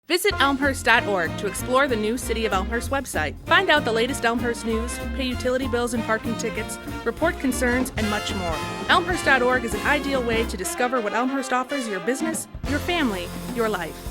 Visit elmhurst.org to explore the new City of Elmhurst website. Find out the latest Elmhurst news, pay utility bills and parking tickets, report concerns, and much more. Elmhurst.org is an ideal way to discover what Elmhurst offers your business, your family, your life.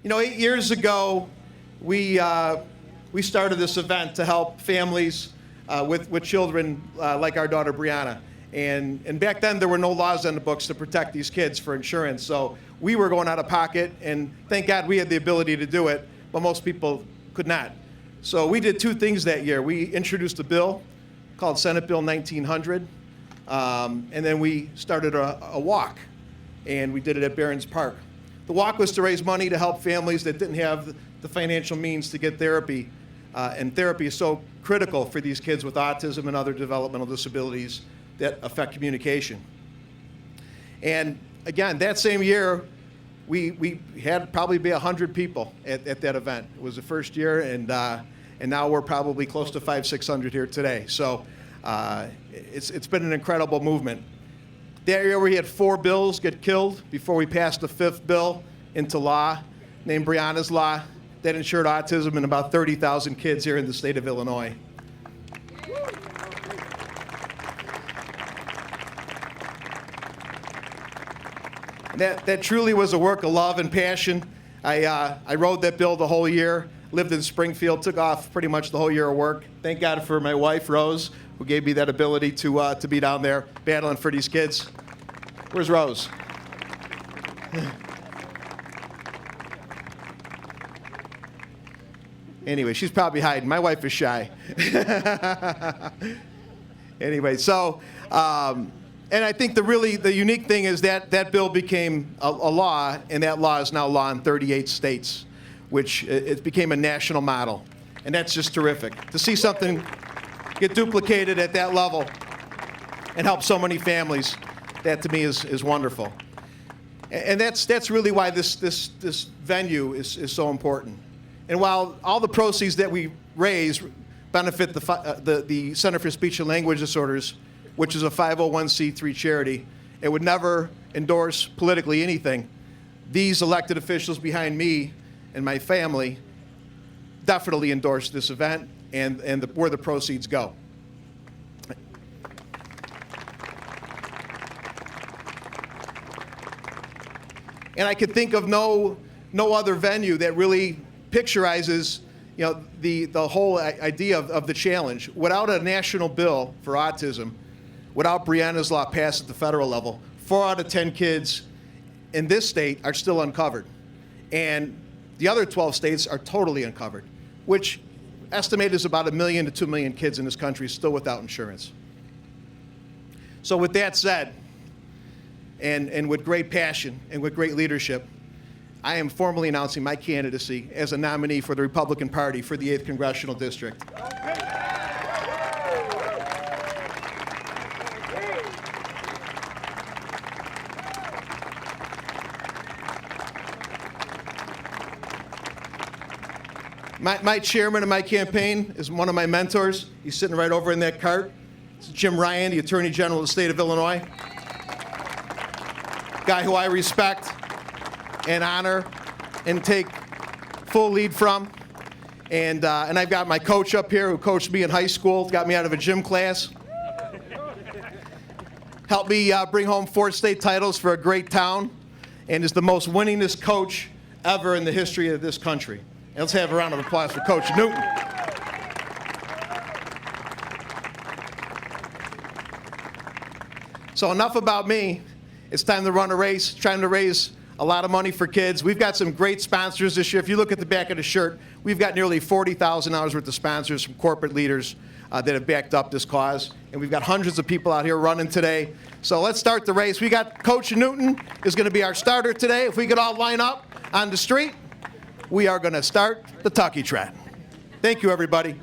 You know, 8 years ago, we started this event to help families with children like our daughter Brianna. And back then, there were no laws on the books to protect these kids for insurance. So we were going out of pocket, and thank God we had the ability to do it, but most people could not. So we did two things that year. We introduced a bill called Senate Bill 1900, and then we started a walk, and we did it at Barron's Park. The walk was to raise money to help families that didn't have the financial means to get therapy. And therapy is so critical for these kids with autism and other developmental disabilities that affect communication. And again, that same year, we had probably be 100 people at that event. It was the first year, and now we're probably close to 500-600 here today. So it's been an incredible movement. That year we had 4 bills get killed before we passed the 5th bill into law, named Brianna's Law, that insured autism in about 30,000 kids here in the state of Illinois. That truly was a work of love and passion. I rode that bill the whole year, lived in Springfield, took off pretty much the whole year of work. Thank God for my wife, Rose, who gave me that ability to be down there battling for these kids. Where's Rose? Anyway, she's probably hiding. My wife is shy. Anyway, so, and I think the unique thing is that bill became a law, and that law is now law in 38 states, which it became a national model. And that's just terrific. To see something get duplicated at that level and help so many families, that to me is wonderful. And that's really why this venue is so important. And while all the proceeds that we raise benefit the Center for Speech and Language Disorders, which is a 501c3 charity, it would never endorse politically anything. These elected officials behind me and my family definitely endorse this event and where the proceeds go. And I could think of no other venue that really picturizes, the whole idea of the challenge. Without a national bill for autism, without Brianna's Law passed at the federal level, 4 out of 10 kids in this state are still uncovered. And the other 12 states are totally uncovered, which estimated is about 1 million to 2 million kids in this country still without insurance. So with that said, and with great passion and with great leadership, I am formally announcing my candidacy as a nominee for the Republican Party for the 8th Congressional District. My chairman of my campaign is one of my mentors. He's sitting right over in that cart. It's Jim Ryan, the Attorney General of the state of Illinois. Guy who I respect and honor and take full lead from. And I've got my coach up here who coached me in high school, got me out of a gym class. Helped me bring home 4 state titles for a great town, and is the most winningest coach ever in the history of this country. And let's have a round of applause for Coach Newton. So enough about me. It's time to run a race, trying to raise a lot of money for kids. We've got some great sponsors this year. If you look at the back of the shirt, we've got nearly $40,000 worth of sponsors from corporate leaders that have backed up this cause. And we've got hundreds of people out here running today. So let's start the race. We got Coach Newton is going to be our starter today. If we could all line up on the street, we are going to start the Talkie Trot. Thank you, everybody.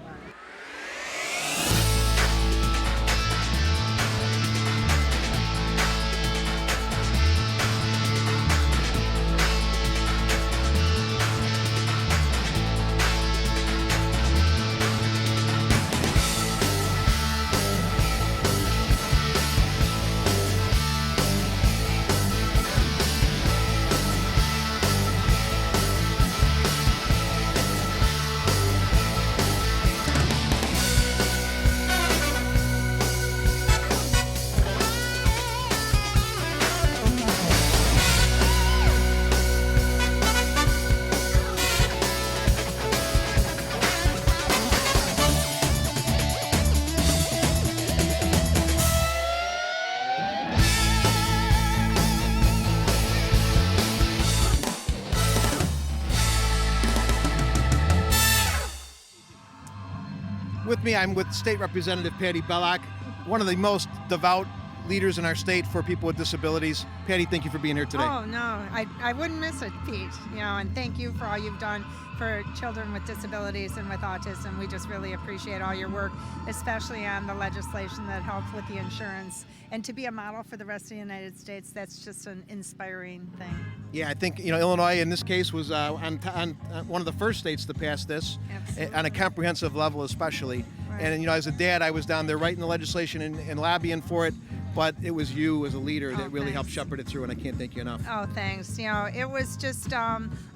With me, I'm with State Representative Patty Bellock, one of the most devout leaders in our state for people with disabilities. Patty, thank you for being here today. Oh, no, I wouldn't miss it, Pete. And thank you for all you've done for children with disabilities and with autism. We just really appreciate all your work, especially on the legislation that helps with the insurance. And to be a model for the rest of the United States, that's just an inspiring thing. Yeah, I think Illinois in this case was on one of the first states to pass this. Absolutely. On a comprehensive level, especially. Right. And as a dad, I was down there writing the legislation and lobbying for it. But it was you as a leader that really helped shepherd it through, and I can't thank you enough. Oh, thanks. It was just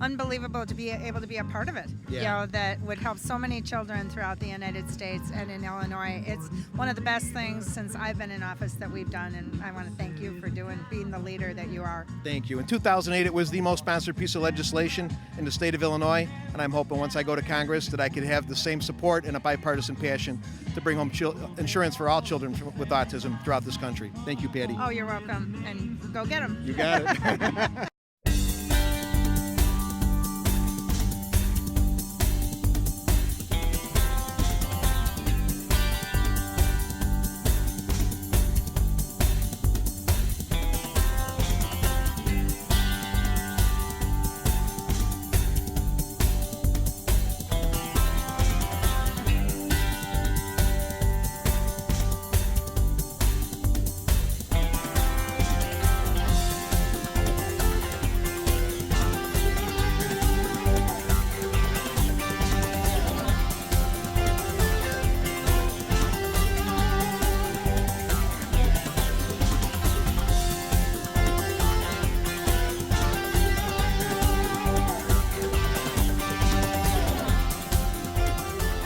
unbelievable to be able to be a part of it. Yeah. That would help so many children throughout the United States and in Illinois. It's one of the best things since I've been in office that we've done, and I want to thank you for being the leader that you are. Thank you. In 2008, it was the most sponsored piece of legislation in the state of Illinois, and I'm hoping once I go to Congress that I could have the same support and a bipartisan passion to bring home insurance for all children with autism throughout this country. Thank you, Patty. Oh, you're welcome, and go get them. You got it.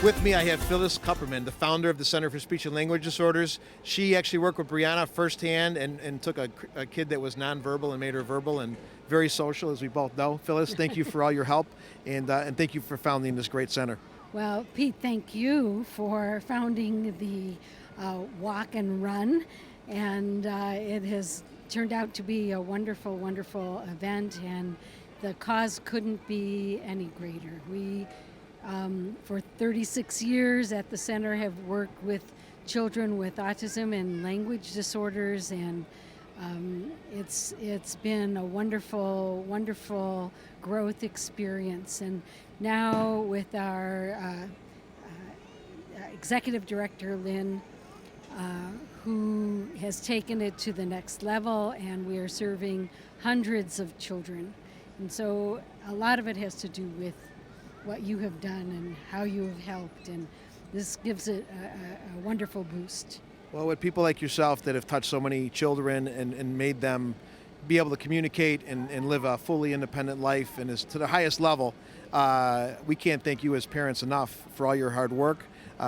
With me, I have Phyllis Kupperman, the founder of the Center for Speech and Language Disorders. She actually worked with Brianna firsthand and took a kid that was nonverbal and made her verbal and very social, as we both know. Phyllis, thank you for all your help, and thank you for founding this great center. Well, Pete, thank you for founding the Walk and Run, and it has turned out to be a wonderful, wonderful event, and the cause couldn't be any greater. We for 36 years at the center have worked with children with autism and language disorders, and it's been a wonderful, wonderful growth experience. And now with our executive director, Lynn, who has taken it to the next level, and we are serving hundreds of children. And so a lot of it has to do with what you have done and how you have helped, and this gives it a wonderful boost. Well, with people like yourself that have touched so many children and made them be able to communicate and live a fully independent life and is to the highest level, we can't thank you as parents enough for all your hard work,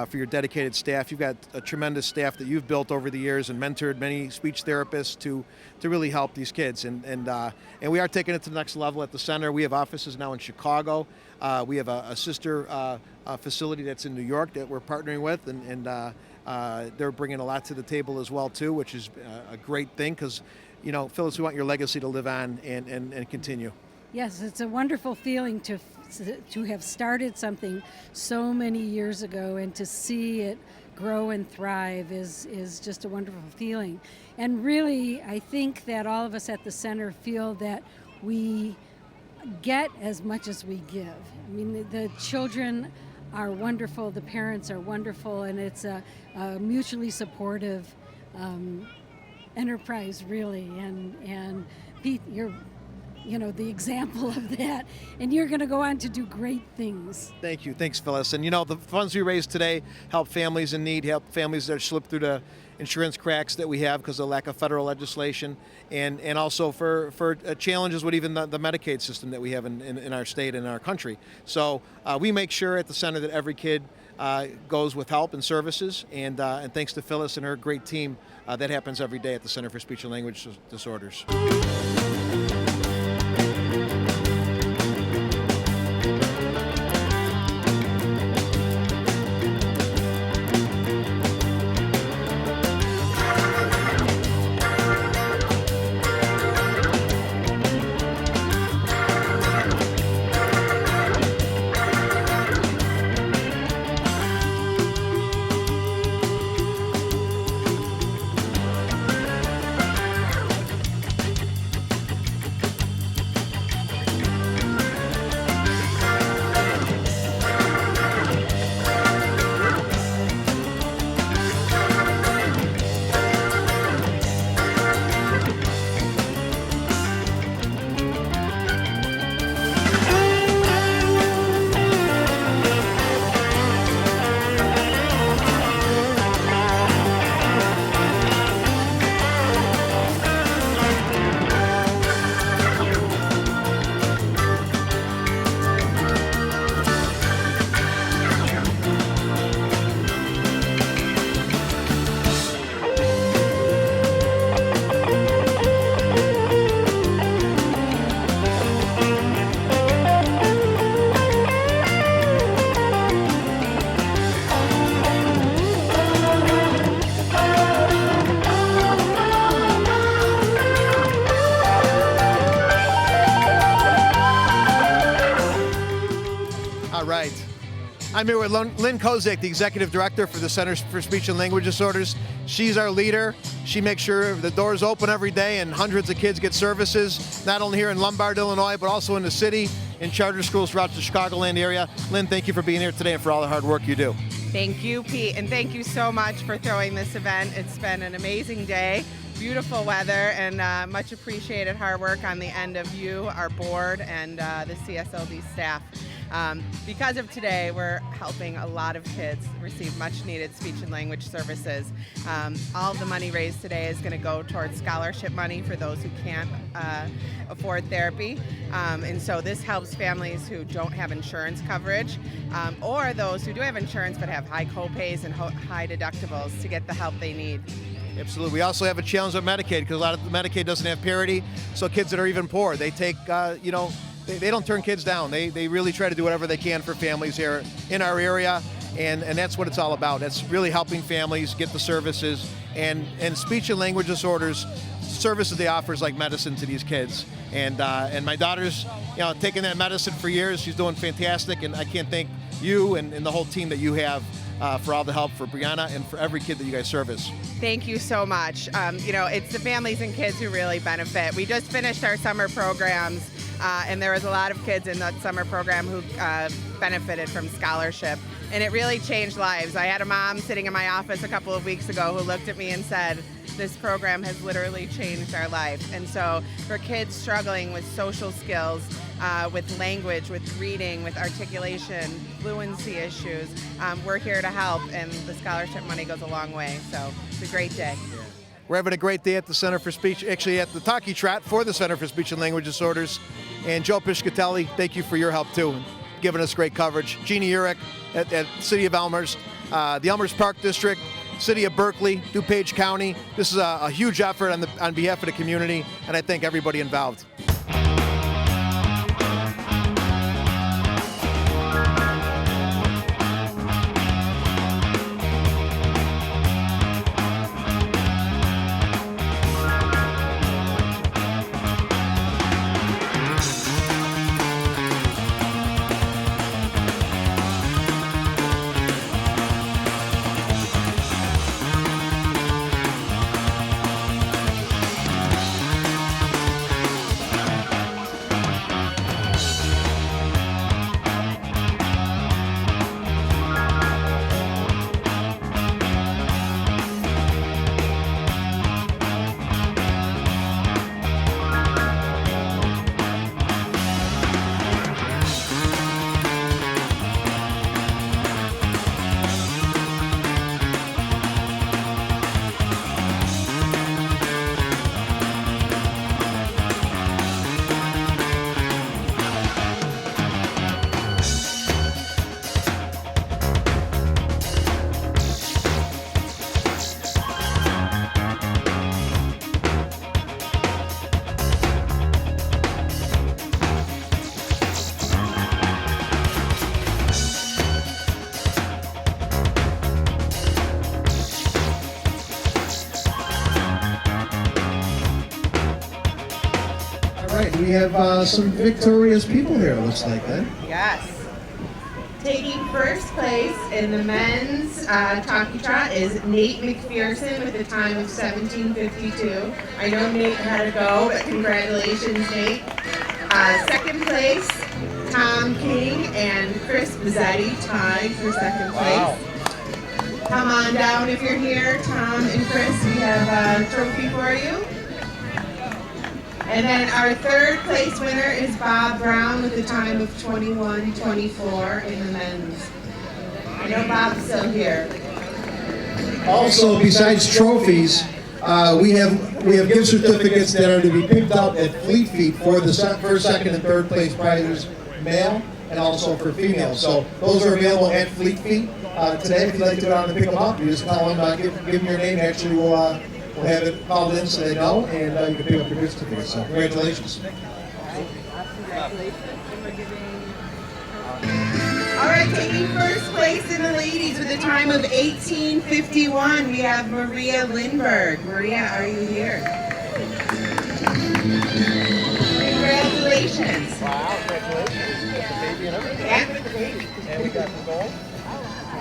for your dedicated staff. You've got a tremendous staff that you've built over the years and mentored many speech therapists to really help these kids. And we are taking it to the next level at the center. We have offices now in Chicago. We have a sister facility that's in New York that we're partnering with, and they're bringing a lot to the table as well too, which is a great thing, because Phyllis, we want your legacy to live on and continue. Yes, it's a wonderful feeling to have started something so many years ago, and to see it grow and thrive is just a wonderful feeling. And really, I think that all of us at the center feel that we get as much as we give. I mean, the children are wonderful, the parents are wonderful, and it's a mutually supportive enterprise, really. And Pete, you're the example of that, and you're going to go on to do great things. Thank you. Thanks, Phyllis. And the funds we raised today help families in need, help families that slip through the insurance cracks that we have because of lack of federal legislation, and also for challenges with even the Medicaid system that we have in our state and in our country. So we make sure at the center that every kid goes with help and services, and thanks to Phyllis and her great team, that happens every day at the Center for Speech and Language Disorders. All right. I'm here with Lynn Kozak, the Executive Director for the Center for Speech and Language Disorders. She's our leader. She makes sure the doors open every day and hundreds of kids get services, not only here in Lombard, Illinois, but also in the city, in charter schools throughout the Chicagoland area. Lynn, thank you for being here today and for all the hard work you do. Thank you, Pete, and thank you so much for throwing this event. It's been an amazing day, beautiful weather, and much appreciated hard work on the end of you, our board, and the CSLD staff. Because of today, we're helping a lot of kids receive much needed speech and language services. All of the money raised today is going to go towards scholarship money for those who can't afford therapy. And so this helps families who don't have insurance coverage, or those who do have insurance but have high copays and high deductibles to get the help they need. Absolutely. We also have a challenge with Medicaid because a lot of the Medicaid doesn't have parity. So kids that are even poor, they take, they don't turn kids down. They really try to do whatever they can for families here in our area, and that's what it's all about. That's really helping families get the services and speech and language disorders services they offer is like medicine to these kids. And my daughter's taking that medicine for years. She's doing fantastic, and I can't thank you and the whole team that you have for all the help for Brianna and for every kid that you guys service. Thank you so much. It's the families and kids who really benefit. We just finished our summer programs, and there was a lot of kids in that summer program who benefited from scholarship, and it really changed lives. I had a mom sitting in my office a couple of weeks ago who looked at me and said, this program has literally changed our life. And so for kids struggling with social skills, with language, with reading, with articulation, fluency issues, we're here to help, and the scholarship money goes a long way. So it's a great day. We're having a great day at the Center for Speech, actually at the Talkie Trot for the Center for Speech and Language Disorders. And Joe Piscatelli, thank you for your help too, giving us great coverage. Jeannie Urich at City of Elmhurst, the Elmhurst Park District, City of Berkeley, DuPage County. This is a huge effort on behalf of the community, and I thank everybody involved. have some victorious people here, it looks like, then. Yes. Taking first place in the men's Talkie Trot is Nate McPherson with a time of 17:52. I know Nate had to go, but congratulations, Nate. Second place, Tom King and Chris Bizzetti tied for second place. Wow. Come on down if you're here, Tom and Chris. We have a trophy for you. And then our third place winner is Bob Brown with a time of 21:24 in the men's. I know Bob's still here. Also, besides trophies, we have gift certificates that are to be picked up at Fleet Feet for the first, second, and third place prizes, male and also for female. So those are available at Fleet Feet today. If you'd like to go down and pick them up, you just call them, give them your name. Actually, we'll have it called in so they know, and you can pick up your gift certificate. So congratulations. All right, taking first place in the ladies with a time of 18:51, we have Maria Lindberg. Maria, are you here? Congratulations. Wow, congratulations. You got the baby and everything. Yeah. And we got the gold.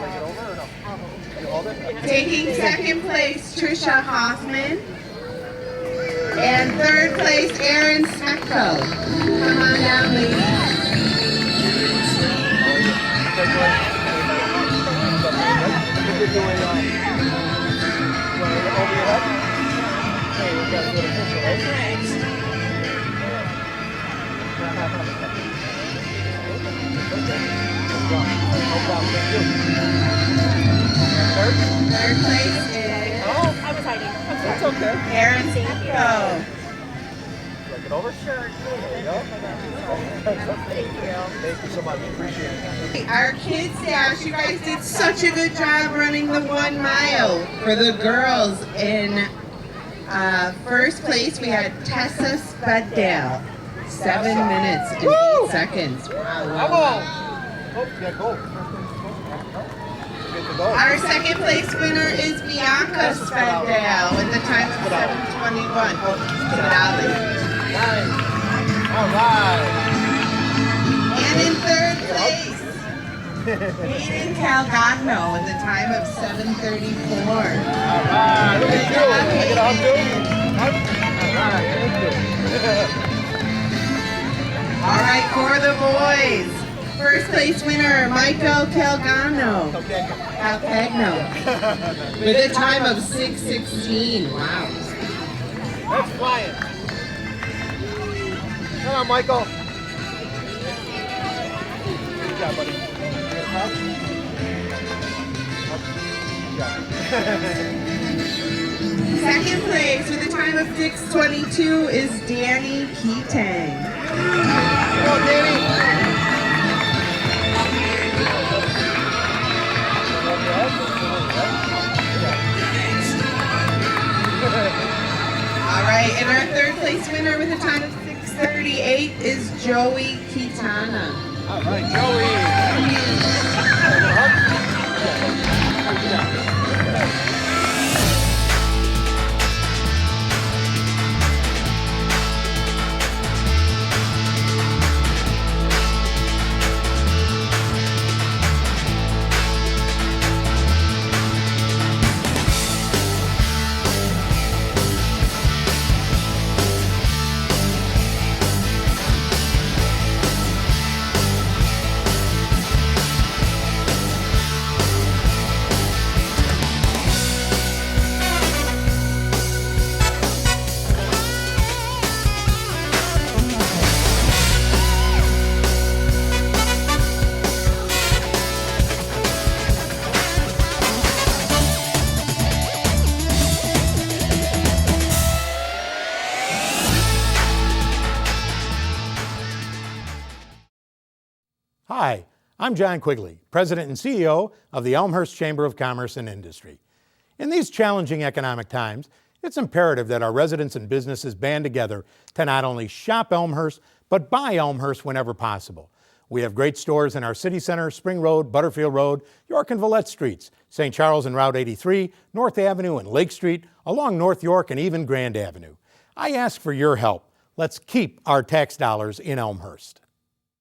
Take it over or no? You hold it? Taking second place, Trisha Hoffman. And third place, Erin Smecko. Come on down, ladies. Third place is I was hiding. That's okay. Erin Smecko. Take it over. Sure. There you go. Thank you so much. Appreciate it. Our kids dash, you guys did such a good job running the 1 mile. For the girls in first place, we had Tessa Spuddale. 7 minutes and 8 seconds. Wow. Oh, yeah, go. Our second place winner is Bianca Spuddale with the time of 7:21. Nice. All right. And in third place, Hayden Calgano with a time of 7:34. All right. Look at you. Can I get a hug too? All right. Thank you. All right, for the boys. First place winner, Michael Calgano. Calcagno. With a time of 6:16. Wow. That's flying. Come on, Michael. Good job, buddy. Second place with a time of 6:22 is Danny Keating. Come on, Danny. All right, and our third place winner with a time of 6:38 is Joey Kitana. All right, Joey. Hi, I'm John Quigley, President and CEO of the Elmhurst Chamber of Commerce and Industry. In these challenging economic times, it's imperative that our residents and businesses band together to not only shop Elmhurst, but buy Elmhurst whenever possible. We have great stores in our city center, Spring Road, Butterfield Road, York and Villette Streets, St. Charles and Route 83, North Avenue and Lake Street, along North York and even Grand Avenue. I ask for your help. Let's keep our tax dollars in Elmhurst.